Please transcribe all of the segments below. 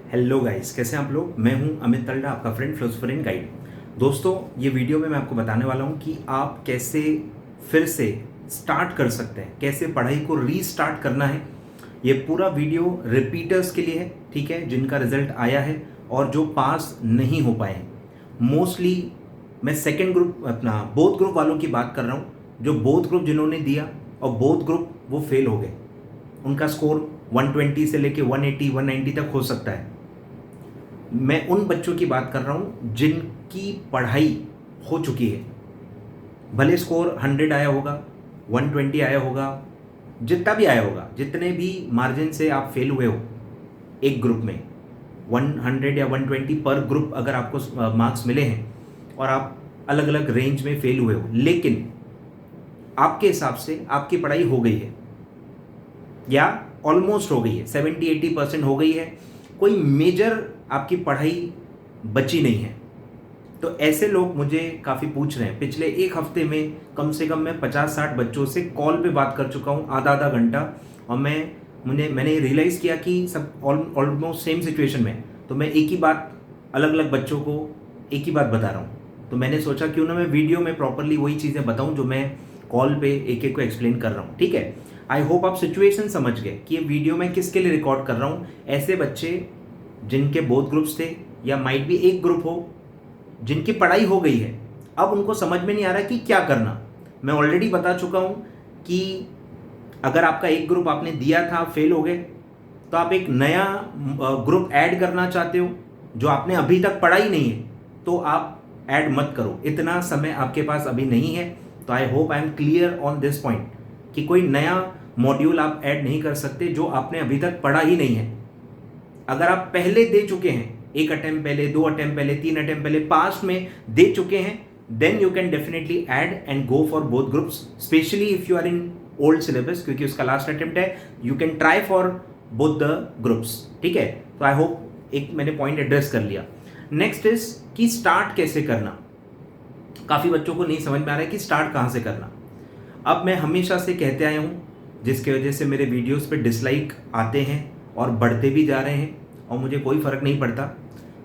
Hello guys, कैसे हैं आप लोग। मैं हूं अमित तलडा, आपका फ्रेंड फिलोसोफर इन गाइड। दोस्तों, ये वीडियो में मैं आपको बताने वाला हूं कि आप कैसे फिर से स्टार्ट कर सकते हैं, कैसे पढ़ाई को रीस्टार्ट करना है। ये पूरा वीडियो रिपीटर्स के लिए है, ठीक है, जिनका रिजल्ट आया है और जो पास नहीं हो पाए हैं। मोस्टली मैं सेकेंड ग्रुप, अपना बोथ ग्रुप वालों की बात कर रहा हूँ, जो बोथ ग्रुप जिन्होंने दिया और बोथ ग्रुप वो फेल हो गए। उनका स्कोर 120 से लेके 180 190 तक हो सकता है। मैं उन बच्चों की बात कर रहा हूं जिनकी पढ़ाई हो चुकी है। भले स्कोर 100 आया होगा, 120 आया होगा, जितना भी आया होगा, जितने भी मार्जिन से आप फेल हुए हो एक ग्रुप में, 100 या 120 पर ग्रुप अगर आपको मार्क्स मिले हैं और आप अलग अलग रेंज में फेल हुए हो, लेकिन आपके हिसाब से आपकी पढ़ाई हो गई है या ऑलमोस्ट हो गई है, 70-80% हो गई है, कोई मेजर आपकी पढ़ाई बची नहीं है, तो ऐसे लोग मुझे काफ़ी पूछ रहे हैं। पिछले एक हफ्ते में कम से कम मैं 50-60 बच्चों से कॉल पे बात कर चुका हूँ, आधा आधा घंटा, और मैंने रियलाइज़ किया कि सब ऑलमोस्ट सेम सिचुएशन में। तो मैं एक ही बात अलग अलग बच्चों को एक ही बात बता रहा हूँ। तो मैंने सोचा क्यों ना मैं वीडियो में प्रॉपरली वही चीज़ें बताऊँ जो मैं कॉल पे एक एक को एक्सप्लेन कर रहा हूँ, ठीक है। आई होप आप सिचुएशन समझ गए कि ये वीडियो मैं किसके लिए रिकॉर्ड कर रहा हूँ। ऐसे बच्चे जिनके बोथ ग्रुप्स थे, या माइट भी एक ग्रुप हो जिनकी पढ़ाई हो गई है, अब उनको समझ में नहीं आ रहा कि क्या करना। मैं ऑलरेडी बता चुका हूँ कि अगर आपका एक ग्रुप आपने दिया था, फेल हो गए, तो आप एक नया ग्रुप ऐड करना चाहते हो जो आपने अभी तक पढ़ा ही नहीं है, तो आप ऐड मत करो। इतना समय आपके पास अभी नहीं है। तो I hope I am clear on this point कि कोई नया मॉड्यूल आप ऐड नहीं कर सकते जो आपने अभी तक पढ़ा ही नहीं है। अगर आप पहले दे चुके हैं, एक अटेम्प्ट पहले, 2 अटेम्प्ट पहले, 3 अटेम्प्ट पहले पास्ट में दे चुके हैं, then you can definitely add and go for both groups, specially if you are in old syllabus, क्योंकि उसका लास्ट अटेम्प्ट है। You can try for both the groups, ठीक है। तो आई होप एक मैंने पॉइंट एड्रेस कर लिया। नेक्स्ट इज कि स्टार्ट कैसे करना। काफ़ी बच्चों को नहीं समझ में आ रहा है कि स्टार्ट कहाँ से करना। अब मैं हमेशा से कहते आया हूँ, जिसकी वजह से मेरे वीडियोस पे डिसलाइक आते हैं और बढ़ते भी जा रहे हैं, और मुझे कोई फ़र्क नहीं पड़ता,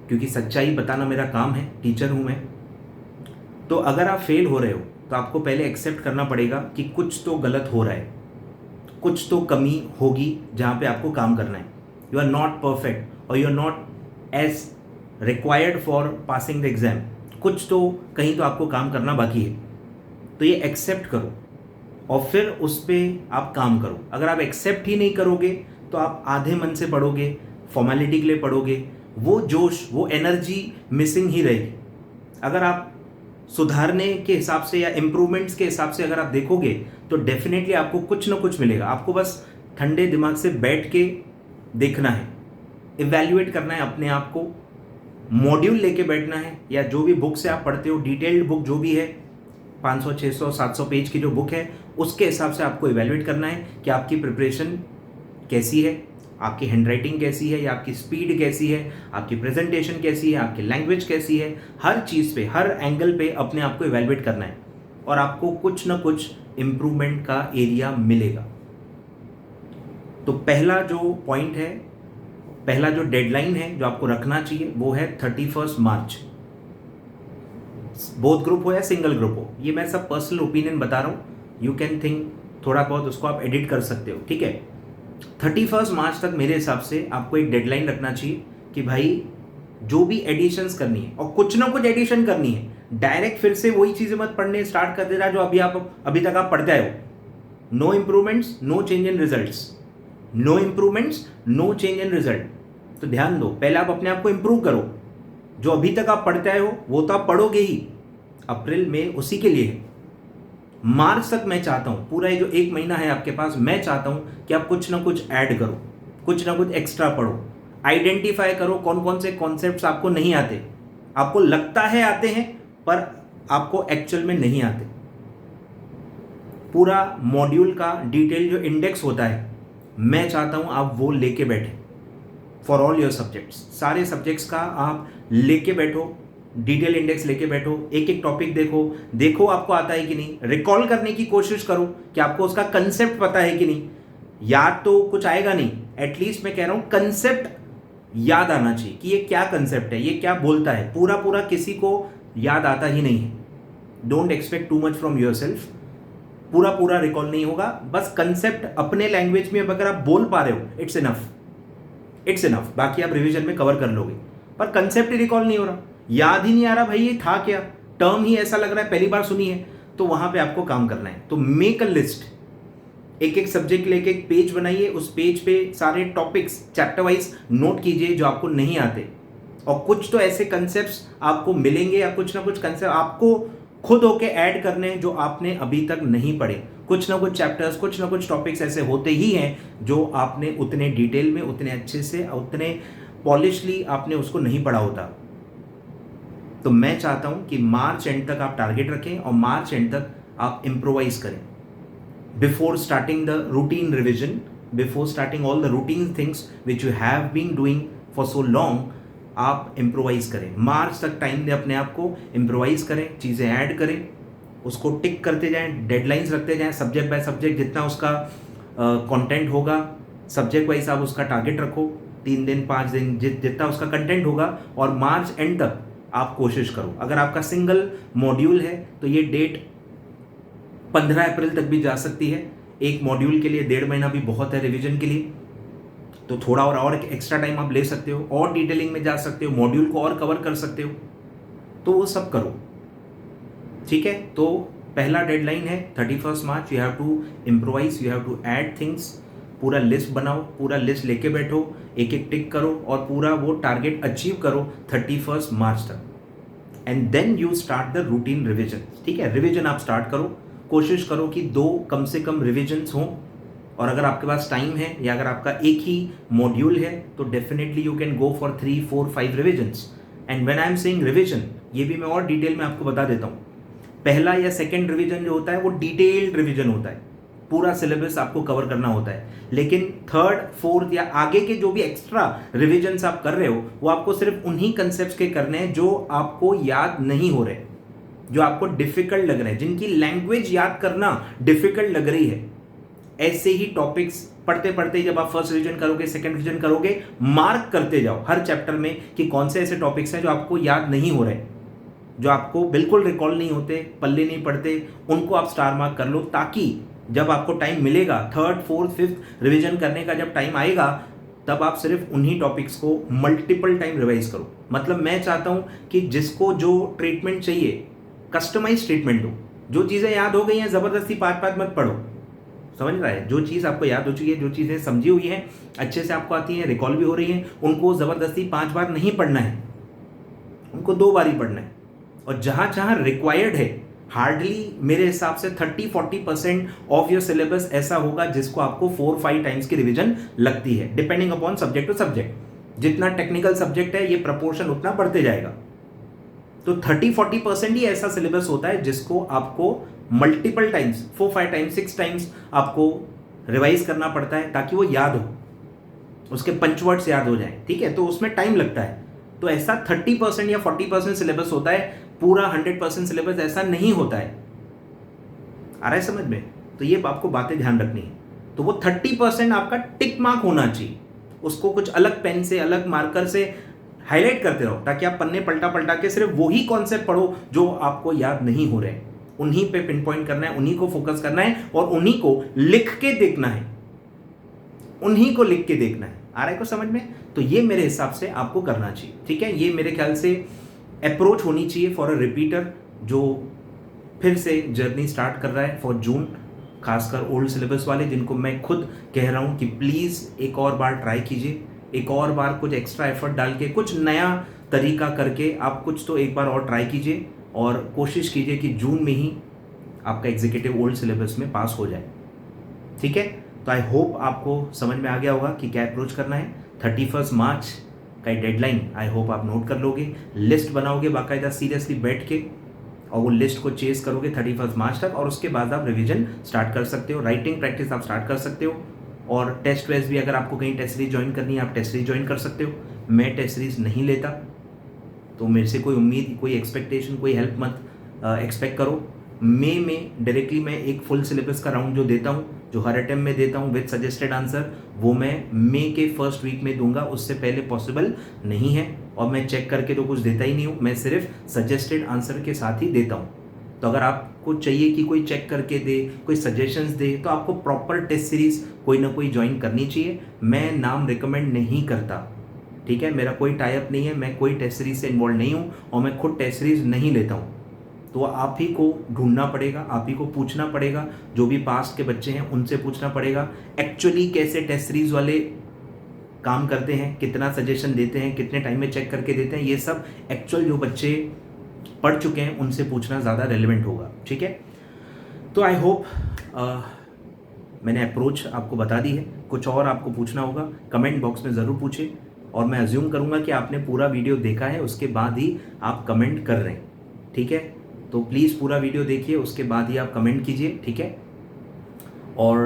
क्योंकि सच्चाई बताना मेरा काम है, टीचर हूँ मैं। तो अगर आप फेल हो रहे हो तो आपको पहले एक्सेप्ट करना पड़ेगा कि कुछ तो गलत हो रहा है, कुछ तो कमी होगी जहाँ पे आपको काम करना है। यू आर नॉट परफेक्ट और you are not as required for passing the exam. कुछ तो कहीं तो आपको काम करना बाकी है। तो ये एक्सेप्ट करो और फिर उस पर आप काम करो। अगर आप एक्सेप्ट ही नहीं करोगे तो आप आधे मन से पढ़ोगे, फॉर्मेलिटी के लिए पढ़ोगे, वो जोश, वो एनर्जी मिसिंग ही रहेगी। अगर आप सुधारने के हिसाब से या इम्प्रूवमेंट्स के हिसाब से अगर आप देखोगे तो डेफिनेटली आपको कुछ ना कुछ मिलेगा। आपको बस ठंडे दिमाग से बैठ के देखना है, इवैल्यूएट करना है अपने आप को, मॉड्यूल लेके बैठना है, या जो भी बुक से आप पढ़ते हो, डिटेल्ड बुक जो भी है, 500, 600, 700 पेज की जो बुक है, उसके हिसाब से आपको इवैल्यूएट करना है कि आपकी प्रिपरेशन कैसी है, आपकी हैंडराइटिंग कैसी है, या आपकी स्पीड कैसी है, आपकी प्रेजेंटेशन कैसी है, आपकी लैंग्वेज कैसी है। हर चीज़ पे, हर एंगल पे अपने आप को इवैल्यूएट करना है और आपको कुछ ना कुछ इम्प्रूवमेंट का एरिया मिलेगा। तो पहला जो पॉइंट है, पहला जो डेडलाइन है जो आपको रखना चाहिए, वो है 31 मार्च। बोथ ग्रुप हो या सिंगल ग्रुप हो, ये मैं सब पर्सनल ओपिनियन बता रहा हूँ। यू कैन थिंक, थोड़ा बहुत उसको आप एडिट कर सकते हो, ठीक है। 31 मार्च तक मेरे हिसाब से आपको एक डेडलाइन रखना चाहिए कि भाई जो भी एडिशंस करनी है, और कुछ ना कुछ एडिशन करनी है। डायरेक्ट फिर से वही चीज़ें मत पढ़ने स्टार्ट कर देना जो अभी तक आप पढ़ते आए हो। No improvements, no change in results. No improvements, no change in result. तो ध्यान दो, पहले आप अपने आप को इम्प्रूव करो। जो अभी तक आप पढ़ते आए हो वो तो आप पढ़ोगे ही, अप्रैल में उसी के लिए है। मार्च तक मैं चाहता हूँ, पूरा ये जो एक महीना है आपके पास, मैं चाहता हूँ कि आप कुछ ना कुछ ऐड करो, कुछ ना कुछ एक्स्ट्रा पढ़ो, आइडेंटिफाई करो कौन कौन से कॉन्सेप्ट्स आपको नहीं आते, आपको लगता है आते हैं पर आपको एक्चुअल में नहीं आते। पूरा मॉड्यूल का डिटेल जो इंडेक्स होता है, मैं चाहता हूँ आप वो लेके बैठे फॉर ऑल योर सब्जेक्ट्स। सारे सब्जेक्ट्स का आप लेके बैठो, डिटेल इंडेक्स लेके बैठो, एक एक टॉपिक देखो आपको आता है कि नहीं, रिकॉल करने की कोशिश करो कि आपको उसका कंसेप्ट पता है कि नहीं। याद तो कुछ आएगा नहीं, एटलीस्ट मैं कह रहा हूँ कंसेप्ट याद आना चाहिए कि ये क्या कंसेप्ट है, ये क्या बोलता है। पूरा पूरा किसी को याद आता ही नहीं है। Don't expect too much from your self. पूरा पूरा रिकॉल नहीं होगा, बस कंसेप्ट अपने लैंग्वेज में अगर आप बोल पा रहे हो, इट्स इनफ, इट्स इनफ। बाकी आप रिवीजन में कवर कर लोगे, पर कंसेप्ट ही रिकॉल नहीं हो रहा, याद ही नहीं आ रहा भाई ये था क्या, टर्म ही ऐसा लग रहा है पहली बार सुनी है, तो वहां पे आपको काम करना है। तो मेक अ लिस्ट, एक एक सब्जेक्ट लेके एक पेज बनाइए, उस पेज पे सारे टॉपिक्स चैप्टर वाइज नोट कीजिए जो आपको नहीं आते, और कुछ तो ऐसे कंसेप्ट्स आपको मिलेंगे या कुछ ना कुछ कंसेप्ट आपको खुद होके ऐड करने हैं जो आपने अभी तक नहीं पढ़े। कुछ ना कुछ चैप्टर्स, कुछ ना कुछ टॉपिक्स ऐसे होते ही हैं जो आपने उतने डिटेल में, उतने अच्छे से, उतने पॉलिशली आपने उसको नहीं पढ़ा होता। तो मैं चाहता हूं कि मार्च एंड तक आप टारगेट रखें और मार्च एंड तक आप इम्प्रोवाइज करें। Before starting the routine revision, before starting all the routine things which you have been doing for so long, आप इम्प्रोवाइज करें। मार्च तक टाइम दें अपने आप को, इम्प्रोवाइज करें, चीज़ें ऐड करें, उसको टिक करते जाएं, डेडलाइंस रखते जाएं, सब्जेक्ट बाय सब्जेक्ट जितना उसका कंटेंट होगा, सब्जेक्ट वाइज आप उसका टारगेट रखो, 3 दिन 5 दिन जितना उसका कंटेंट होगा, और मार्च एंड तक आप कोशिश करो। अगर आपका सिंगल मॉड्यूल है तो ये डेट 15 अप्रैल तक भी जा सकती है। एक मॉड्यूल के लिए 1.5 महीना भी बहुत है रिवीजन के लिए, तो थोड़ा और एक्स्ट्रा टाइम आप ले सकते हो, और डिटेलिंग में जा सकते हो, मॉड्यूल को और कवर कर सकते हो, तो वो सब करो। ठीक है, तो पहला डेडलाइन है 31 मार्च, you have to improvise, you have to add things. पूरा लिस्ट बनाओ, पूरा लिस्ट लेके बैठो, एक एक टिक करो और पूरा वो टारगेट अचीव करो 31 मार्च तक, and then you start the routine revision. ठीक है, रिविजन आप स्टार्ट करो, कोशिश करो कि 2 कम से कम रिविजन्स हों, और अगर आपके पास टाइम है या अगर आपका एक ही मॉड्यूल है तो definitely you can go for 3, 4, 5 revisions. And when I am saying revision, ये भी मैं और डिटेल में आपको बता देता हूँ। पहला या सेकंड रिवीजन जो होता है वो डिटेल्ड रिवीजन होता है, पूरा सिलेबस आपको कवर करना होता है। लेकिन थर्ड, फोर्थ या आगे के जो भी एक्स्ट्रा रिवीजन्स आप कर रहे हो, वो आपको सिर्फ उन्हीं कंसेप्ट्स के करने हैं जो आपको याद नहीं हो रहे, जो आपको डिफिकल्ट लग रहे हैं, जिनकी लैंग्वेज याद करना डिफिकल्ट लग रही है। ऐसे ही टॉपिक्स पढ़ते पढ़ते जब आप फर्स्ट रिवीजन करोगे, सेकंड रिवीजन करोगे, मार्क करते जाओ हर चैप्टर में कि कौन से ऐसे टॉपिक्स हैं जो आपको याद नहीं हो रहे, जो आपको बिल्कुल रिकॉल नहीं होते, पल्ले नहीं पड़ते, उनको आप स्टार मार्क कर लो, ताकि जब आपको टाइम मिलेगा 3rd, 4th, 5th रिवीजन करने का, जब टाइम आएगा तब आप सिर्फ उन्हीं टॉपिक्स को मल्टीपल टाइम रिवाइज करो। मतलब मैं चाहता हूं कि जिसको जो ट्रीटमेंट चाहिए, कस्टमाइज ट्रीटमेंट दो। जो चीज़ें याद हो गई हैं ज़बरदस्ती 5 मत पढ़ो, समझ रहा है? जो चीज़ आपको याद हो चुकी है, जो चीज़ें समझी हुई हैं, अच्छे से आपको आती हैं, रिकॉल भी हो रही हैं, उनको ज़बरदस्ती 5 बार नहीं पढ़ना है, उनको 2 बार ही पढ़ना है। और जहाँ जहाँ रिक्वायर्ड है, हार्डली मेरे हिसाब से 30-40% ऑफ योर सिलेबस ऐसा होगा जिसको आपको 4-5 टाइम्स की रिवीजन लगती है, depending upon subject to subject. जितना टेक्निकल सब्जेक्ट है, ये प्रपोर्शन उतना बढ़ते जाएगा। तो 30-40% ही ऐसा सिलेबस होता है जिसको आपको मल्टीपल टाइम्स, 4-5 टाइम्स, 6 टाइम्स आपको रिवाइज करना पड़ता है, ताकि वो याद हो, उसके पंचवर्ड्स याद हो जाए। ठीक है, तो उसमें टाइम लगता है। तो ऐसा 30% या 40% सिलेबस होता है, पूरा 100% सिलेबस ऐसा नहीं होता है। आ रहा है समझ में? तो ये आपको बातें ध्यान रखनी है। तो वो 30% आपका टिक मार्क होना चाहिए, उसको कुछ अलग पेन से, अलग मार्कर से हाईलाइट करते रहो, ताकि आप पन्ने पलटा पलटा के सिर्फ वही कॉन्सेप्ट पढ़ो जो आपको याद नहीं हो रहे। उन्हीं पे पिन पॉइंट करना है, उन्हीं को फोकस करना है, और उन्हीं को लिख के देखना है, उन्हीं को लिख के देखना है। आ रहा है को समझ में? तो ये मेरे हिसाब से आपको करना चाहिए। ठीक है, ये मेरे ख्याल से अप्रोच होनी चाहिए फॉर अ रिपीटर जो फिर से जर्नी स्टार्ट कर रहा है फॉर जून, खासकर ओल्ड सिलेबस वाले, जिनको मैं खुद कह रहा हूँ कि प्लीज़ एक और बार ट्राई कीजिए, एक और बार कुछ एक्स्ट्रा एफर्ट डाल के, कुछ नया तरीका करके आप कुछ तो एक बार और ट्राई कीजिए, और कोशिश कीजिए कि जून में ही आपका एग्जीक्यूटिव ओल्ड सिलेबस में पास हो जाए। ठीक है, तो आई होप आपको समझ में आ गया होगा कि क्या अप्रोच करना है। 31 मार्च का डेडलाइन आई होप आप नोट कर लोगे, लिस्ट बनाओगे बाकायदा सीरियसली बैठ के, और वो लिस्ट को चेस करोगे 31 मार्च तक, और उसके बाद आप रिवीजन स्टार्ट कर सकते हो, राइटिंग प्रैक्टिस आप स्टार्ट कर सकते हो, और टेस्ट वेस्ट भी अगर आपको कहीं टेस्ट सीरीज ज्वाइन करनी है, आप टेस्ट सीरीज ज्वाइन कर सकते हो। मैं टेस्ट सीरीज नहीं लेता, तो मेरे से कोई उम्मीद, कोई एक्सपेक्टेशन, कोई हेल्प मत एक्सपेक्ट करो। मई में डायरेक्टली मैं एक फुल सिलेबस का राउंड जो देता हूँ, जो हर अटेम्प्ट में देता हूँ विद सजेस्टेड आंसर, वो मैं मई के फर्स्ट वीक में दूंगा, उससे पहले पॉसिबल नहीं है। और मैं चेक करके तो कुछ देता ही नहीं हूँ, मैं सिर्फ सजेस्टेड आंसर के साथ ही देता हूँ। तो अगर आपको चाहिए कि कोई चेक करके दे, कोई सजेशंस दे, तो आपको प्रॉपर टेस्ट सीरीज कोई ना कोई ज्वाइन करनी चाहिए। मैं नाम रिकमेंड नहीं करता, ठीक है, मेरा कोई टाई अप नहीं है, मैं कोई टेस्ट सीरीज से इन्वॉल्व नहीं हूँ और मैं खुद टेस्ट सीरीज नहीं लेता हूँ। तो आप ही को ढूंढना पड़ेगा, आप ही को पूछना पड़ेगा, जो भी पास्ट के बच्चे हैं उनसे पूछना पड़ेगा एक्चुअली कैसे टेस्ट सीरीज वाले काम करते हैं, कितना सजेशन देते हैं, कितने टाइम में चेक करके देते हैं, ये सब एक्चुअल जो बच्चे पढ़ चुके हैं उनसे पूछना ज़्यादा रेलिवेंट होगा, ठीक है। तो आई होप मैंने अप्रोच आपको बता दी है। कुछ और आपको पूछना होगा कमेंट बॉक्स में ज़रूर पूछें, और मैं अज्यूम करूँगा कि आपने पूरा वीडियो देखा है, उसके बाद ही आप कमेंट कर रहे हैं, ठीक है। तो प्लीज़ पूरा वीडियो देखिए, उसके बाद ही आप कमेंट कीजिए, ठीक है। और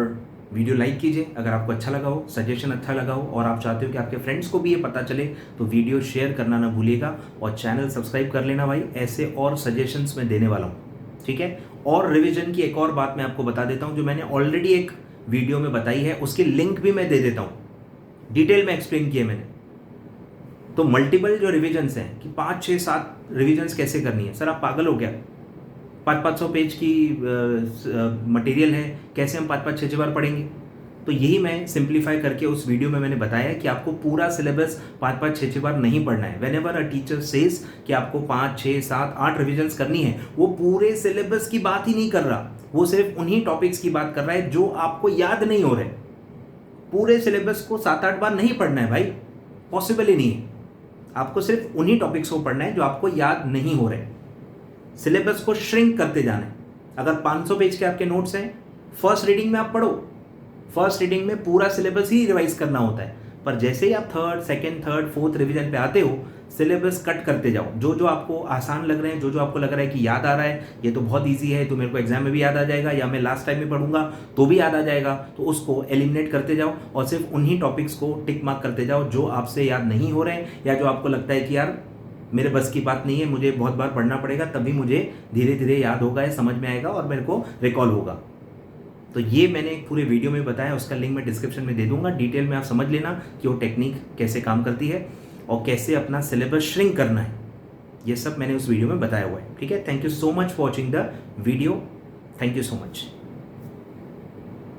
वीडियो लाइक कीजिए अगर आपको अच्छा लगा हो, सजेशन अच्छा लगा हो और आप चाहते हो कि आपके फ्रेंड्स को भी ये पता चले, तो वीडियो शेयर करना ना भूलिएगा और चैनल सब्सक्राइब कर लेना भाई, ऐसे और सजेशंस मैं देने वाला हूँ, ठीक है। और रिवीजन की एक और बात मैं आपको बता देता हूँ, जो मैंने ऑलरेडी एक वीडियो में बताई है, उसकी लिंक भी मैं दे देता हूँ, डिटेल में एक्सप्लेन किया मैंने। तो मल्टीपल जो रिविजन्स हैं कि 5, 6, 7 रिविजन्स कैसे करनी है, सर आप पागल हो गया, 500 पेज की मटेरियल है, कैसे हम 5, 6 बार पढ़ेंगे। तो यही मैं सिंप्लीफाई करके उस वीडियो में मैंने बताया कि आपको पूरा सिलेबस 5, 6 बार नहीं पढ़ना है। When ever a teacher says कि आपको 5, 6, 7, 8 रिविजन्स करनी है, वो पूरे सिलेबस की बात ही नहीं कर रहा, वो सिर्फ उन्हीं टॉपिक्स की बात कर रहा है जो आपको याद नहीं हो रहे। पूरे सिलेबस को 7, 8 बार नहीं पढ़ना है भाई, पॉसिबल ही नहीं है। आपको सिर्फ उन्हीं टॉपिक्स को पढ़ना है जो आपको याद नहीं हो रहे। सिलेबस को श्रिंक करते जाना है। अगर 500 पेज के आपके नोट्स हैं, फर्स्ट रीडिंग में आप पढ़ो, फर्स्ट रीडिंग में पूरा सिलेबस ही रिवाइज करना होता है, पर जैसे ही आप third, second, third, fourth revision पे आते हो, सिलेबस कट करते जाओ। जो जो आपको आसान लग रहे हैं, जो जो आपको लग रहा है कि याद आ रहा है, ये तो बहुत ईजी है, तो मेरे को एग्जाम में भी याद आ जाएगा, या मैं लास्ट टाइम में पढ़ूंगा तो भी याद आ जाएगा, तो उसको एलिमिनेट करते जाओ और सिर्फ उन्हीं टॉपिक्स को टिक मार्क करते जाओ जो आपसे याद नहीं हो रहे हैं, या जो आपको लगता है कि यार मेरे बस की बात नहीं है, मुझे बहुत बार पढ़ना पड़ेगा, तभी मुझे धीरे धीरे याद होगा, या समझ में आएगा और मेरे को रिकॉल होगा। तो ये मैंने एक पूरे वीडियो में बताया, उसका लिंक मैं डिस्क्रिप्शन में दे दूंगा। डिटेल में आप समझ लेना कि वो टेक्निक कैसे काम करती है और कैसे अपना सिलेबस श्रिंक करना है, ये सब मैंने उस वीडियो में बताया हुआ है, ठीक है। Thank you so much for watching the video, thank you so much.